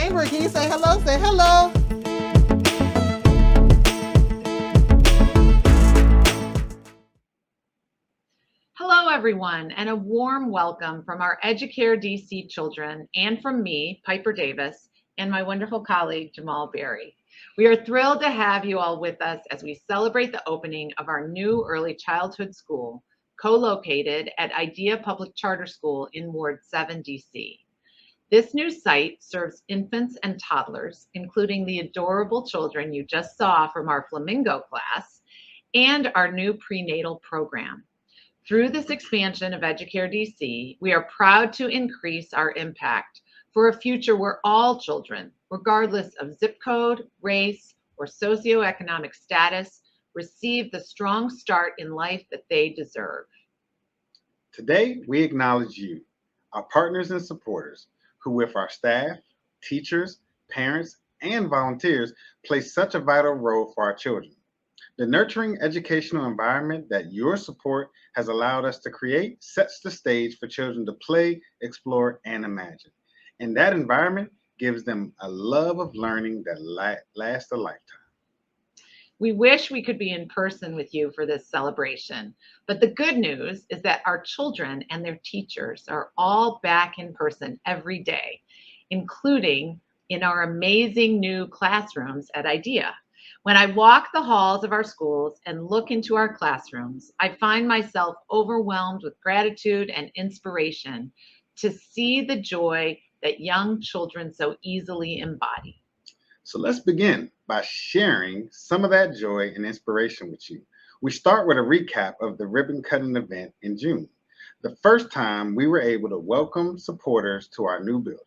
Chamber. Can you say hello? Say hello. Hello, everyone, and a warm welcome from our Educare DC children and from me, Piper Davis, and my wonderful colleague, Jamal Berry. We are thrilled to have you all with us as we celebrate the opening of our new early childhood school, co-located at IDEA Public Charter School in Ward 7, DC. This new site serves infants and toddlers, including the adorable children you just saw from our Flamingo class and our new prenatal program. Through this expansion of Educare DC, we are proud to increase our impact for a future where all children, regardless of zip code, race, or socioeconomic status, receive the strong start in life that they deserve. Today, we acknowledge you, our partners and supporters, who with our staff, teachers, parents, and volunteers play such a vital role for our children. The nurturing educational environment that your support has allowed us to create sets the stage for children to play, explore, and imagine. And that environment gives them a love of learning that lasts a lifetime. We wish we could be in person with you for this celebration, but the good news is that our children and their teachers are all back in person every day, including in our amazing new classrooms at IDEA. When I walk the halls of our schools and look into our classrooms, I find myself overwhelmed with gratitude and inspiration to see the joy that young children so easily embody. So let's begin by sharing some of that joy and inspiration with you. We start with a recap of the ribbon cutting event in June, the first time we were able to welcome supporters to our new building.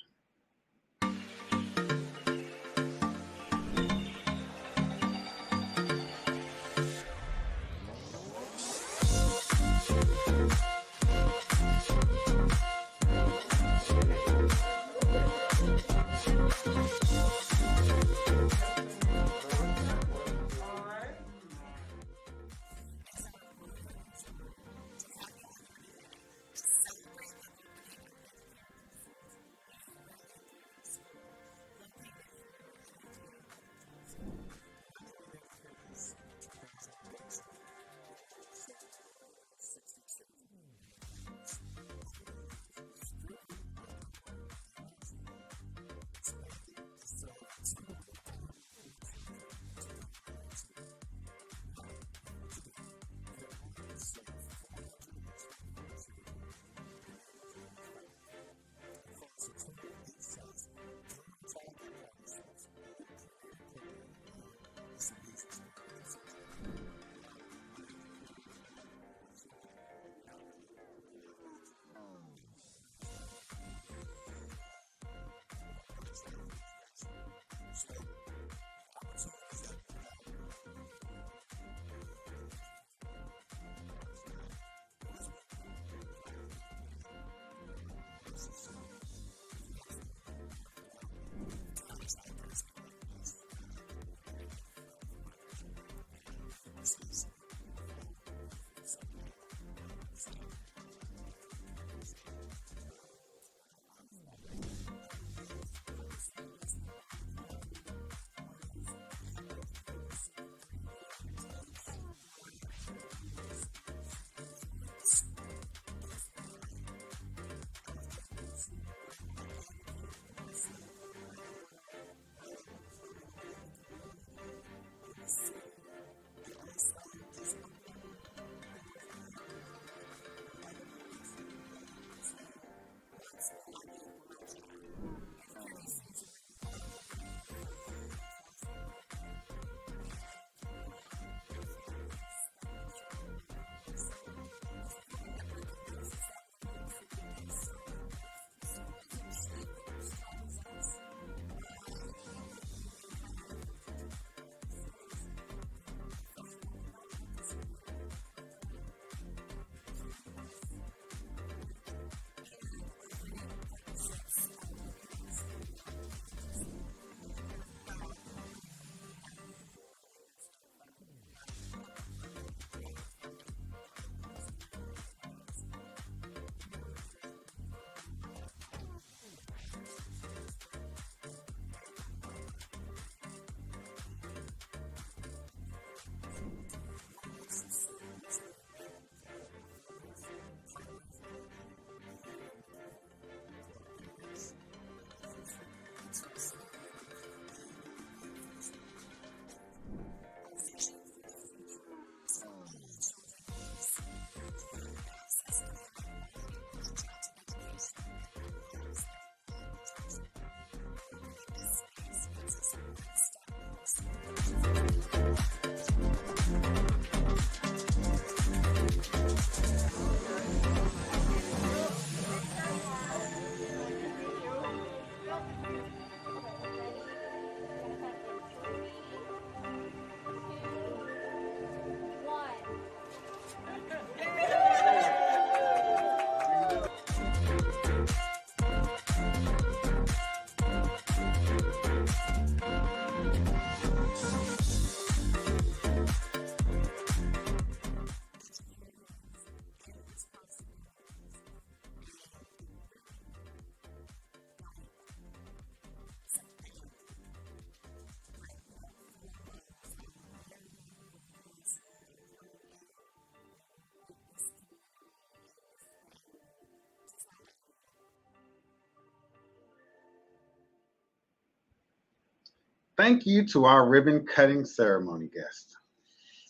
Thank you to our ribbon cutting ceremony guests.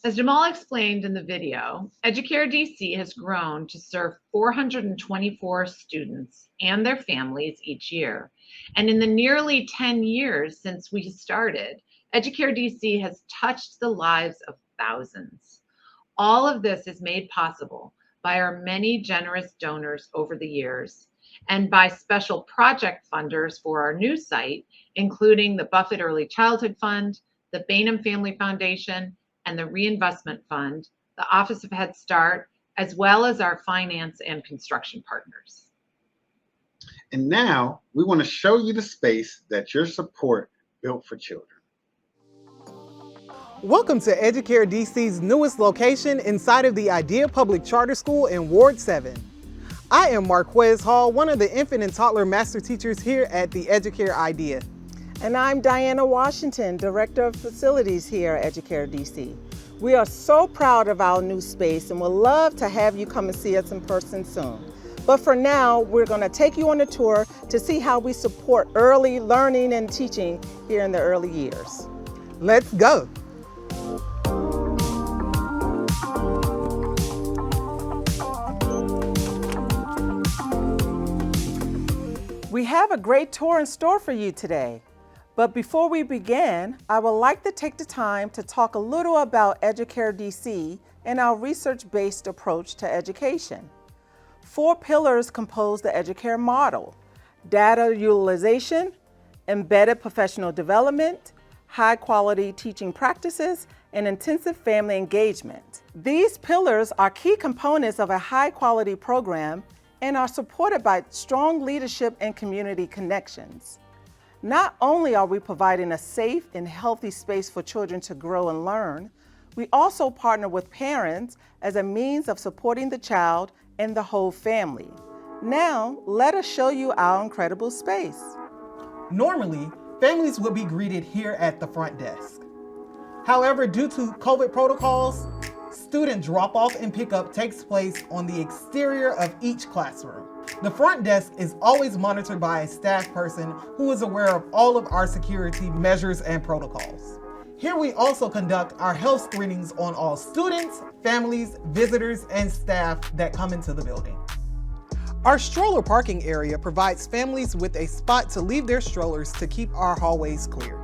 As Jamal explained in the video, Educare DC has grown to serve 424 students and their families each year. And in the nearly 10 years since we started, Educare DC has touched the lives of thousands. All of this is made possible by our many generous donors over the years and by special project funders for our new site, including the Buffett Early Childhood Fund, the Bainham Family Foundation, and the Reinvestment Fund, the Office of Head Start, as well as our finance and construction partners. And now we want to show you the space that your support built for children. Welcome to Educare DC's newest location inside of the Idea Public Charter School in Ward 7. I am Marquez Hall, one of the infant and toddler master teachers here at the Educare Idea. And I'm Diana Washington, Director of Facilities here at Educare DC. We are so proud of our new space and would love to have you come and see us in person soon. But for now, we're going to take you on a tour to see how we support early learning and teaching here in the early years. Let's go. We have a great tour in store for you today. But before we begin, I would like to take the time to talk a little about Educare DC and our research-based approach to education. 4 pillars compose the Educare model: data utilization, embedded professional development, high-quality teaching practices, and intensive family engagement. These pillars are key components of a high-quality program and are supported by strong leadership and community connections. Not only are we providing a safe and healthy space for children to grow and learn, we also partner with parents as a means of supporting the child and the whole family. Now, let us show you our incredible space. Normally, families would be greeted here at the front desk. However, due to COVID protocols, student drop-off and pickup takes place on the exterior of each classroom. The front desk is always monitored by a staff person who is aware of all of our security measures and protocols. Here we also conduct our health screenings on all students, families, visitors, and staff that come into the building. Our stroller parking area provides families with a spot to leave their strollers to keep our hallways clear.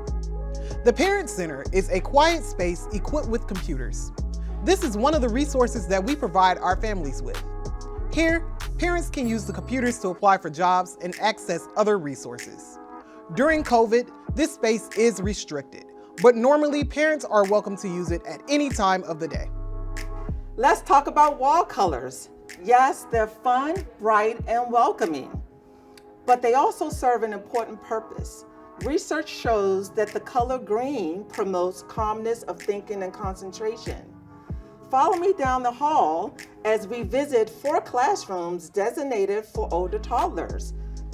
The Parent Center is a quiet space equipped with computers. This is one of the resources that we provide our families with. Here, parents can use the computers to apply for jobs and access other resources. During COVID, this space is restricted, but normally parents are welcome to use it at any time of the day. Let's talk about wall colors. Yes, they're fun, bright, and welcoming, but they also serve an important purpose. Research shows that the color green promotes calmness of thinking and concentration. Follow me down the hall as we visit 4 classrooms designated for older toddlers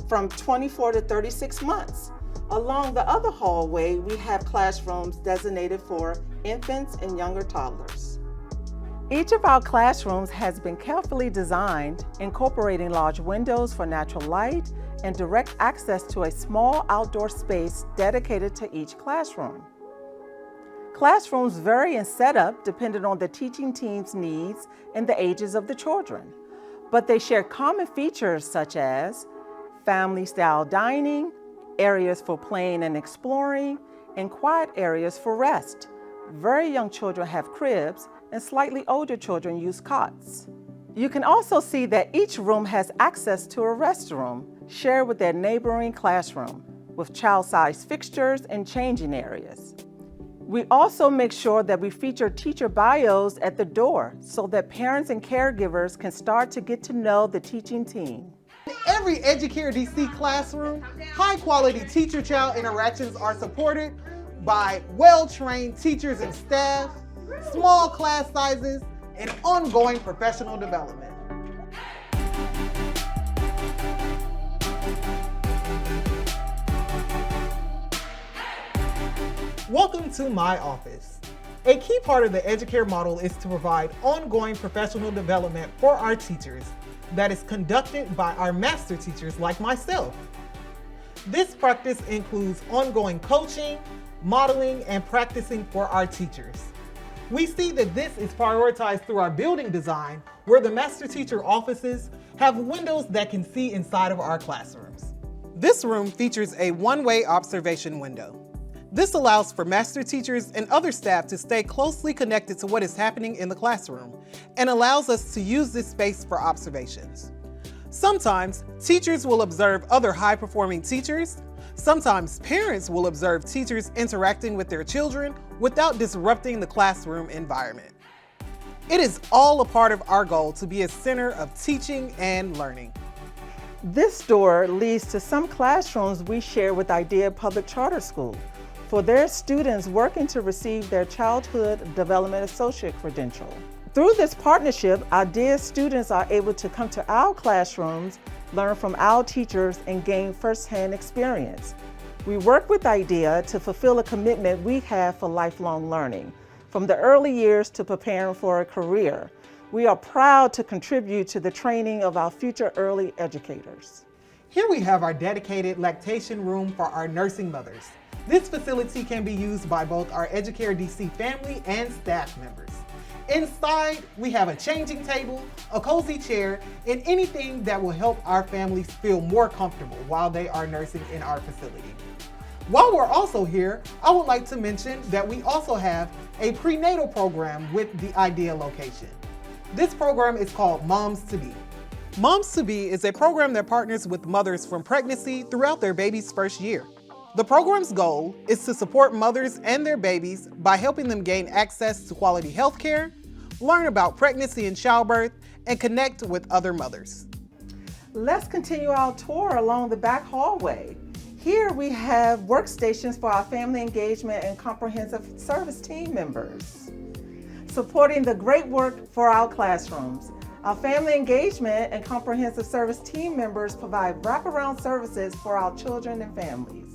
from 24 to 36 months. Along the other hallway, we have classrooms designated for infants and younger toddlers. Each of our classrooms has been carefully designed, incorporating large windows for natural light and direct access to a small outdoor space dedicated to each classroom. Classrooms vary in setup depending on the teaching team's needs and the ages of the children, but they share common features such as family-style dining, areas for playing and exploring, and quiet areas for rest. Very young children have cribs, and slightly older children use cots. You can also see that each room has access to a restroom shared with their neighboring classroom, with child-sized fixtures and changing areas. We also make sure that we feature teacher bios at the door so that parents and caregivers can start to get to know the teaching team. In every Educare DC classroom, high-quality teacher-child interactions are supported by well-trained teachers and staff, small class sizes, and ongoing professional development. Welcome to my office. A key part of the Educare model is to provide ongoing professional development for our teachers that is conducted by our master teachers like myself. This practice includes ongoing coaching, modeling, and practicing for our teachers. We see that this is prioritized through our building design, where the master teacher offices have windows that can see inside of our classrooms. This room features a one-way observation window. This allows for master teachers and other staff to stay closely connected to what is happening in the classroom and allows us to use this space for observations. Sometimes, teachers will observe other high-performing teachers. Sometimes parents will observe teachers interacting with their children without disrupting the classroom environment. It is all a part of our goal to be a center of teaching and learning. This door leads to some classrooms we share with IDEA Public Charter School for their students working to receive their Childhood Development Associate credential. Through this partnership, IDEA students are able to come to our classrooms, learn from our teachers, and gain firsthand experience. We work with IDEA to fulfill a commitment we have for lifelong learning, from the early years to preparing for a career. We are proud to contribute to the training of our future early educators. Here we have our dedicated lactation room for our nursing mothers. This facility can be used by both our Educare DC family and staff members. Inside, we have a changing table, a cozy chair, and anything that will help our families feel more comfortable while they are nursing in our facility. While we're also here, I would like to mention that we also have a prenatal program with the IDEA location. This program is called Moms to Be. Moms to Be is a program that partners with mothers from pregnancy throughout their baby's first year. The program's goal is to support mothers and their babies by helping them gain access to quality health care, learn about pregnancy and childbirth, and connect with other mothers. Let's continue our tour along the back hallway. Here we have workstations for our family engagement and comprehensive service team members, supporting the great work for our classrooms. Our family engagement and comprehensive service team members provide wraparound services for our children and families.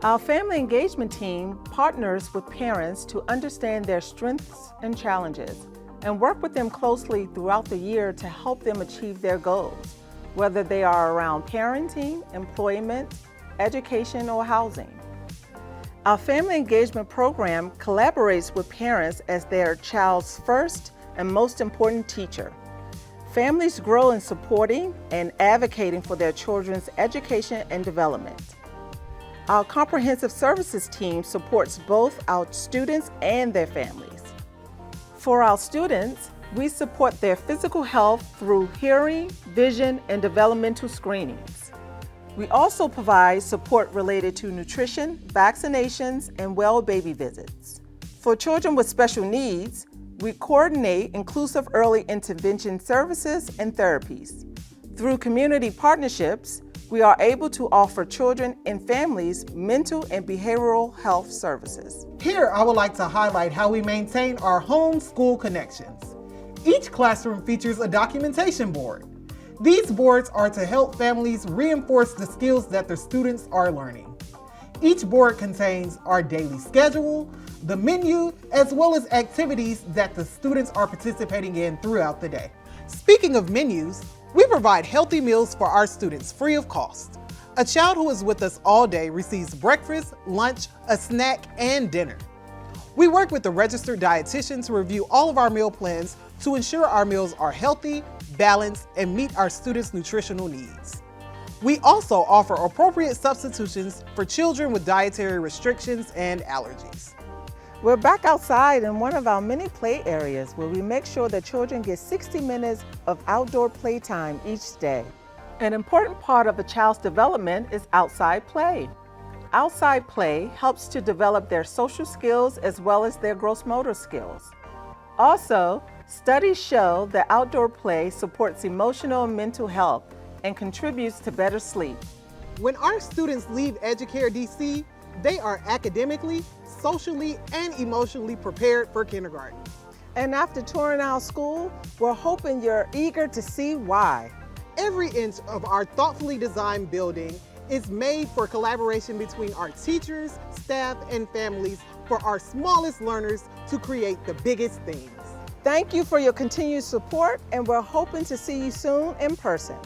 Our family engagement team partners with parents to understand their strengths and challenges and work with them closely throughout the year to help them achieve their goals, whether they are around parenting, employment, education, or housing. Our family engagement program collaborates with parents as their child's first and most important teacher. Families grow in supporting and advocating for their children's education and development. Our comprehensive services team supports both our students and their families. For our students, we support their physical health through hearing, vision, and developmental screenings. We also provide support related to nutrition, vaccinations, and well baby visits. For children with special needs, we coordinate inclusive early intervention services and therapies. Through community partnerships, we are able to offer children and families mental and behavioral health services. Here, I would like to highlight how we maintain our home-school connections. Each classroom features a documentation board. These boards are to help families reinforce the skills that their students are learning. Each board contains our daily schedule, the menu, as well as activities that the students are participating in throughout the day. Speaking of menus, we provide healthy meals for our students free of cost. A child who is with us all day receives breakfast, lunch, a snack, and dinner. We work with the registered dietitian to review all of our meal plans to ensure our meals are healthy, balanced, and meet our students' nutritional needs. We also offer appropriate substitutions for children with dietary restrictions and allergies. We're back outside in one of our many play areas where we make sure that children get 60 minutes of outdoor playtime each day. An important part of a child's development is outside play. Outside play helps to develop their social skills as well as their gross motor skills. Also, studies show that outdoor play supports emotional and mental health and contributes to better sleep. When our students leave Educare DC, they are academically, socially, and emotionally prepared for kindergarten. And after touring our school, we're hoping you're eager to see why. Every inch of our thoughtfully designed building is made for collaboration between our teachers, staff, and families for our smallest learners to create the biggest things. Thank you for your continued support, and we're hoping to see you soon in person.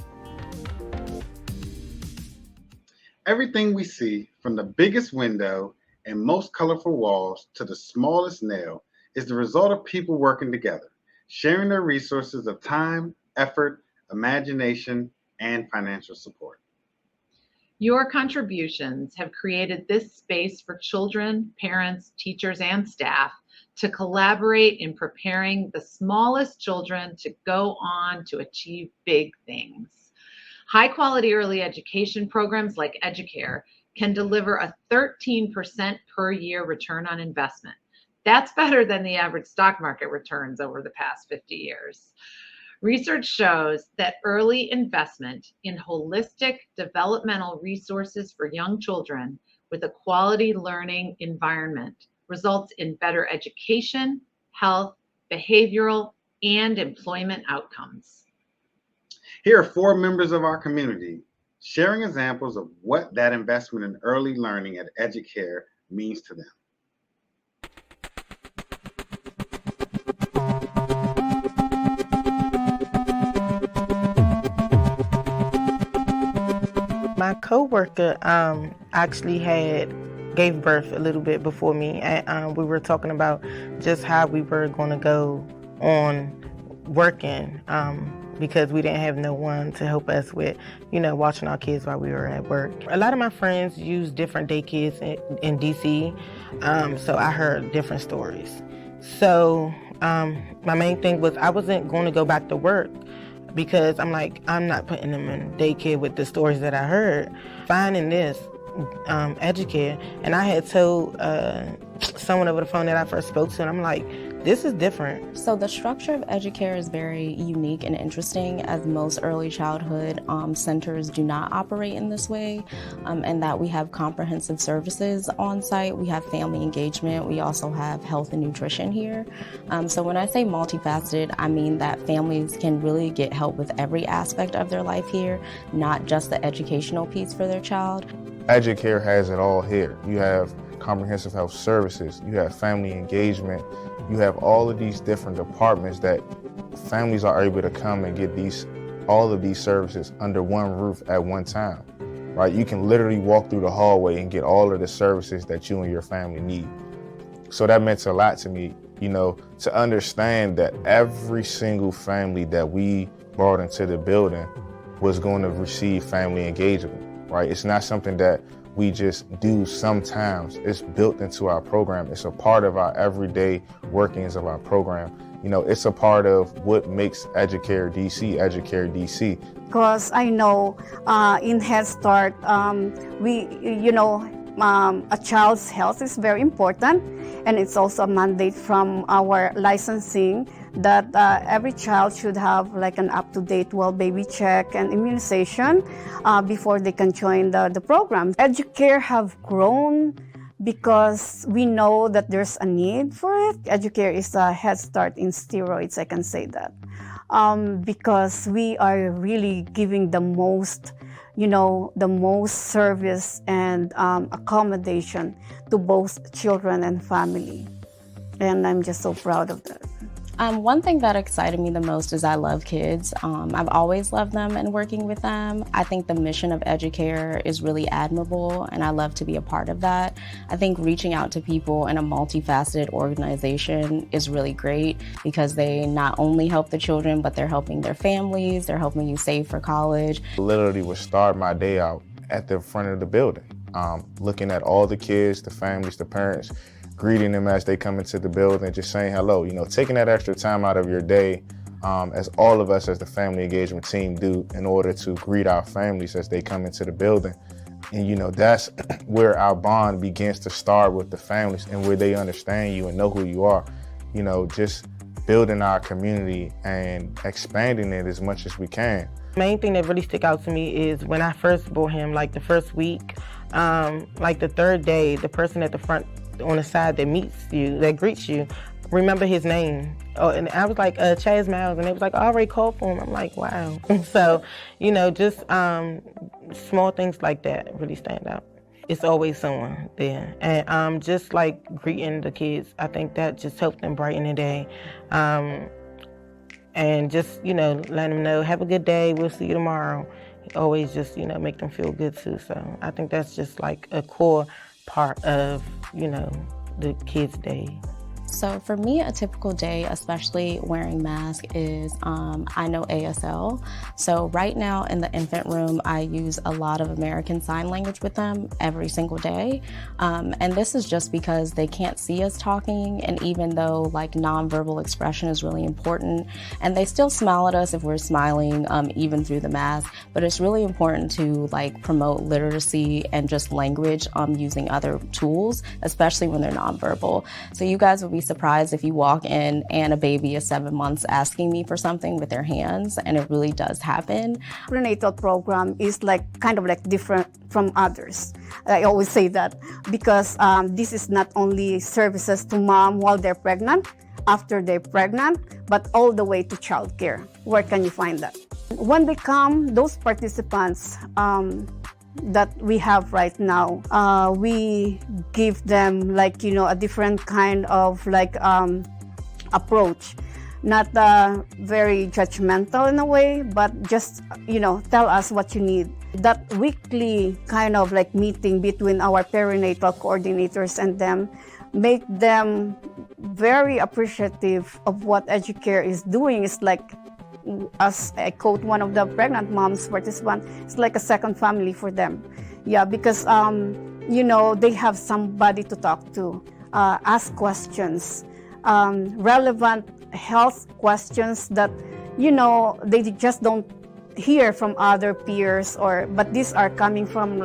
Everything we see from the biggest window and most colorful walls to the smallest nail is the result of people working together, sharing their resources of time, effort, imagination, and financial support. Your contributions have created this space for children, parents, teachers, and staff to collaborate in preparing the smallest children to go on to achieve big things. High quality early education programs like Educare can deliver a 13% per year return on investment. That's better than the average stock market returns over the past 50 years. Research shows that early investment in holistic developmental resources for young children with a quality learning environment results in better education, health, behavioral, and employment outcomes. Here are 4 members of our community sharing examples of what that investment in early learning at Educare means to them. My coworker actually gave birth a little bit before me, and we were talking about just how we were going to go on working because we didn't have no one to help us with, watching our kids while we were at work. A lot of my friends use different daycares in DC, so I heard different stories. So my main thing was I wasn't going to go back to work, because I'm not putting them in daycare with the stories that I heard. Finding this Educare, and I had told someone over the phone that I first spoke to, and I'm like, this is different. So the structure of Educare is very unique and interesting, as most early childhood centers do not operate in this way, and that we have comprehensive services on site. We have family engagement. We also have health and nutrition here. So when I say multifaceted, I mean that families can really get help with every aspect of their life here, not just the educational piece for their child. Educare has it all here. You have comprehensive health services, you have family engagement, you have all of these different departments that families are able to come and get all of these services under one roof at one time, right? You can literally walk through the hallway and get all of the services that you and your family need. So that meant a lot to me, to understand that every single family that we brought into the building was going to receive family engagement, right? It's not something that we just do sometimes. It's built into our program. It's a part of our everyday workings of our program. It's a part of what makes Educare DC. Because I know in Head Start, a child's health is very important, and it's also a mandate from our licensing that every child should have like an up-to-date well baby check and immunization before they can join the program. Educare have grown because we know that there's a need for it. Educare is a Head Start in steroids, I can say that, because we are really giving the most service and accommodation to both children and family. And I'm just so proud of that. One thing that excited me the most is I love kids. I've always loved them and working with them. I think the mission of Educare is really admirable, and I love to be a part of that. I think reaching out to people in a multifaceted organization is really great because they not only help the children, but they're helping their families, they're helping you save for college. Literally would start my day out at the front of the building, looking at all the kids, the families, the parents, greeting them as they come into the building, just saying hello, taking that extra time out of your day, as all of us as the family engagement team do, in order to greet our families as they come into the building. And that's where our bond begins to start with the families, and where they understand you and know who you are. Just building our community and expanding it as much as we can. Main thing that really stick out to me is when I first brought him, like the first week, like the third day, the person at the front on the side that greets you, remember his name. Oh, and I was like, Chaz Miles, and they was like, I already called for him. I'm like, wow. So, just small things like that really stand out. It's always someone there. And just like greeting the kids, I think that just helped them brighten the day. And just, let them know, have a good day, we'll see you tomorrow. Always just, make them feel good too. So I think that's just like a core part of, the kids' day? So for me, a typical day, especially wearing mask, is I know ASL. So right now in the infant room, I use a lot of American Sign Language with them every single day. And this is just because they can't see us talking. And even though like nonverbal expression is really important, and they still smile at us if we're smiling, even through the mask, but it's really important to like promote literacy and just language using other tools, especially when they're nonverbal. So you guys will be surprised if you walk in and a baby is 7 months asking me for something with their hands, and it really does happen. Prenatal program is kind of different from others. I always say that because this is not only services to mom while they're pregnant, after they're pregnant, but all the way to childcare. Where can you find that? When they come, those participants that we have right now, we give them a different kind of approach, not very judgmental in a way, but just tell us what you need. That weekly kind of meeting between our perinatal coordinators and them make them very appreciative of what Educare is doing. It's as I quote one of the pregnant moms participants, it's like a second family for them. Yeah, because they have somebody to talk to, ask questions, relevant health questions that they just don't hear from other peers, but these are coming from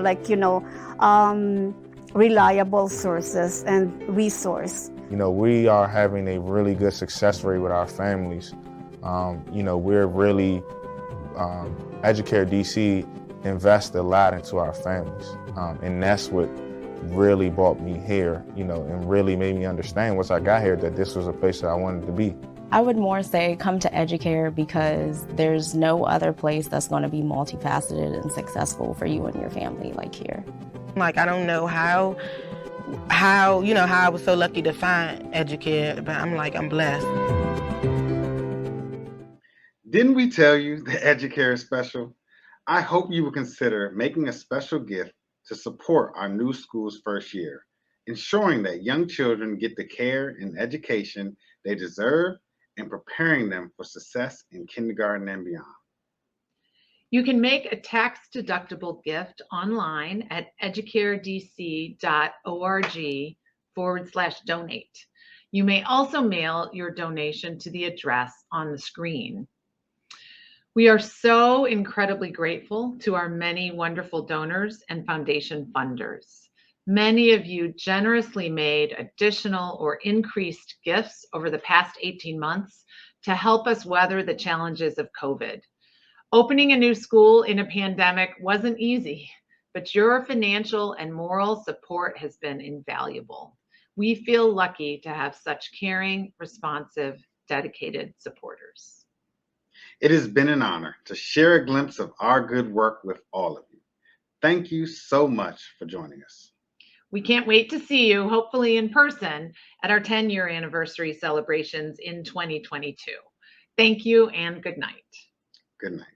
reliable sources and resource. We are having a really good success rate with our families. We're really, Educare DC invests a lot into our families. And that's what really brought me here, and really made me understand once I got here that this was a place that I wanted to be. I would more say come to Educare because there's no other place that's going to be multifaceted and successful for you and your family like here. I don't know how I was so lucky to find Educare, but I'm blessed. Didn't we tell you that Educare is special? I hope you will consider making a special gift to support our new school's first year, ensuring that young children get the care and education they deserve and preparing them for success in kindergarten and beyond. You can make a tax-deductible gift online at educaredc.org/donate. You may also mail your donation to the address on the screen. We are so incredibly grateful to our many wonderful donors and foundation funders. Many of you generously made additional or increased gifts over the past 18 months to help us weather the challenges of COVID. Opening a new school in a pandemic wasn't easy, but your financial and moral support has been invaluable. We feel lucky to have such caring, responsive, dedicated supporters. It has been an honor to share a glimpse of our good work with all of you. Thank you so much for joining us. We can't wait to see you, hopefully in person, at our 10-year anniversary celebrations in 2022. Thank you and good night. Good night.